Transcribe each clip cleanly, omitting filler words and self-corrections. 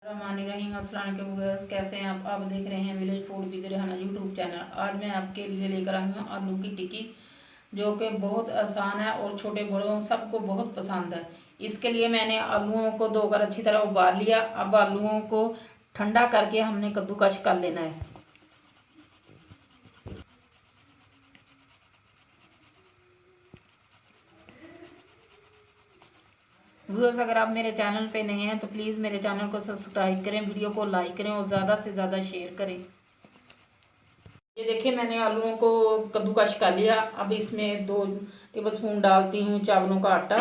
रहीम अस्सलाम वालेकुम व्यूअर्स, कैसे हैं आप देख रहे हैं village food with Rehana YouTube channel. आज मैं आपके लिए लेकर आई हूँ आलू की टिक्की, जो कि बहुत आसान है और छोटे बड़ों सबको बहुत पसंद है। इसके लिए मैंने आलूओं को धोकर अच्छी तरह उबाल लिया। अब आलूओं को ठंडा करके हमने कद्दूकश कर लेना है। व्यूअर्स, अगर आप मेरे चैनल पे नए हैं तो प्लीज़ मेरे चैनल को सब्सक्राइब करें, वीडियो को लाइक करें और ज़्यादा से ज़्यादा शेयर करें। ये देखिए, मैंने आलूओं को कद्दूकश कर लिया। अब इसमें 2 टेबलस्पून डालती हूँ चावलों का आटा,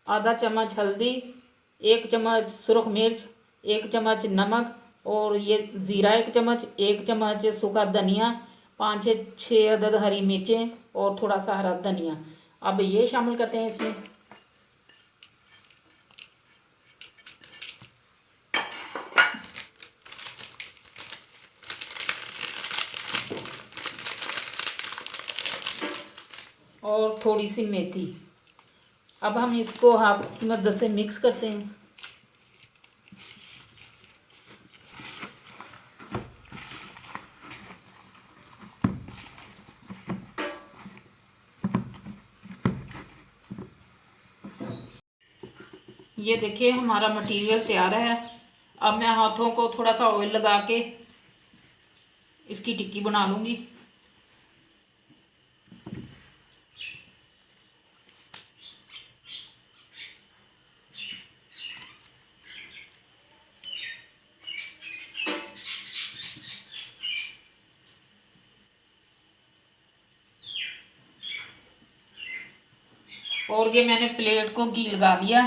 आधा चम्मच हल्दी, 1 चम्मच सुरख मिर्च, 1 चम्मच नमक और ये ज़ीरा 1 चम्मच, 1 चम्मच सूखा धनिया, 5 से 6 अदद हरी मिर्चें और थोड़ा सा हरा धनिया। अब ये शामिल करते हैं इसमें। और थोड़ी सी मेथी। अब हम इसको हाथ की मदद से मिक्स करते हैं। ये देखिए, हमारा मटेरियल तैयार है। अब मैं हाथों को थोड़ा सा ऑयल लगा के इसकी टिक्की बना लूँगी। और ये मैंने प्लेट को घी लगा लिया।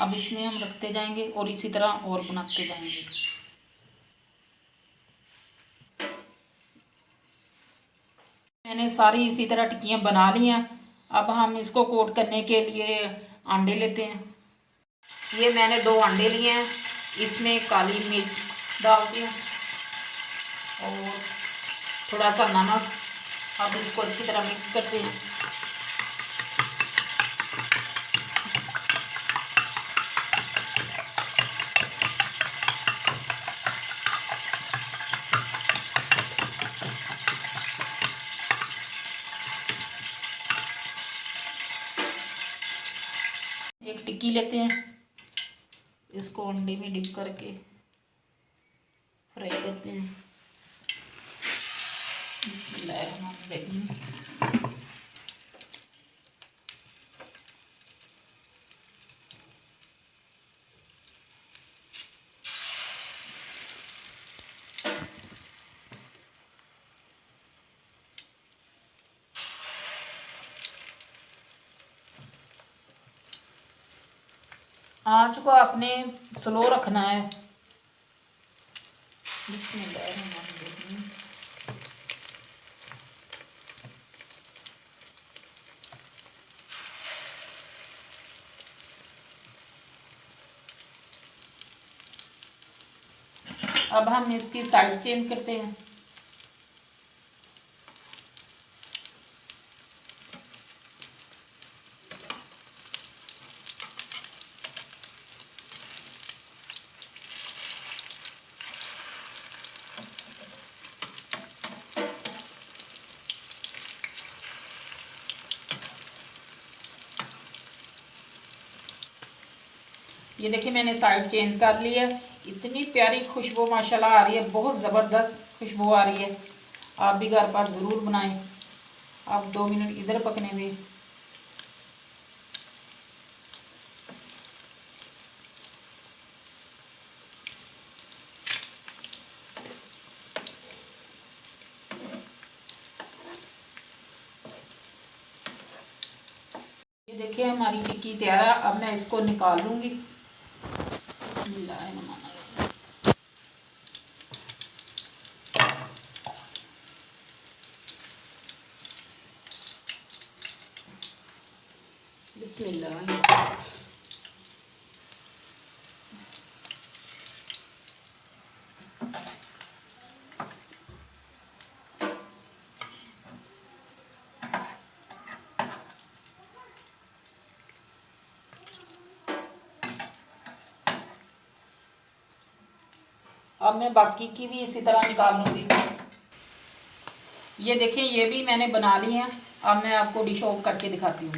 अब इसमें हम रखते जाएंगे और इसी तरह और बनाते जाएंगे। मैंने सारी इसी तरह टिक्कियाँ बना ली हैं। अब हम इसको कोट करने के लिए अंडे लेते हैं। ये मैंने 2 अंडे लिए हैं। इसमें काली मिर्च डालते हैं और थोड़ा सा नमक। अब इसको अच्छी तरह मिक्स करते हैं। एक टिक्की लेते हैं, इसको अंडे में डिप करके फ्राई करते हैं। बिस्मिल्लाहिर्रहमानिर्रहीम। आंच को आपने स्लो रखना है। बिस्मिल्लाहिर्रहमानिर्रहीम। अब हम इसकी साइड चेंज करते हैं। ये देखिए, मैंने साइड चेंज कर ली है। इतनी प्यारी खुशबू माशाल्लाह आ रही है, बहुत ज़बरदस्त खुशबू आ रही है। आप भी घर पर ज़रूर बनाएं। अब 2 मिनट इधर पकने दें। ये देखिए, हमारी टिक्की तैयार है। अब मैं इसको निकाल लूँगी। बिस्मिल्लाहिर्रहमानिर्रहीम। बिस्मिल्लाह। अब मैं बाकी की भी इसी तरह निकाल लूँगी। ये देखें, ये भी मैंने बना ली हैं। अब मैं आपको डिश आउट करके दिखाती हूँ।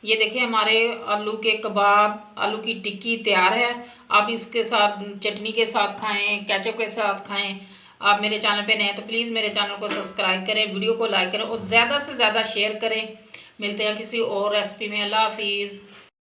ये देखिए, हमारे आलू के कबाब, आलू की टिक्की तैयार है। आप इसके साथ चटनी के साथ खाएं, केचप के साथ खाएं। आप मेरे चैनल पे नए हैं तो प्लीज़ मेरे चैनल को सब्सक्राइब करें, वीडियो को लाइक करें और ज़्यादा से ज़्यादा शेयर करें। मिलते हैं किसी और रेसिपी में। अल्लाह हाफिज़।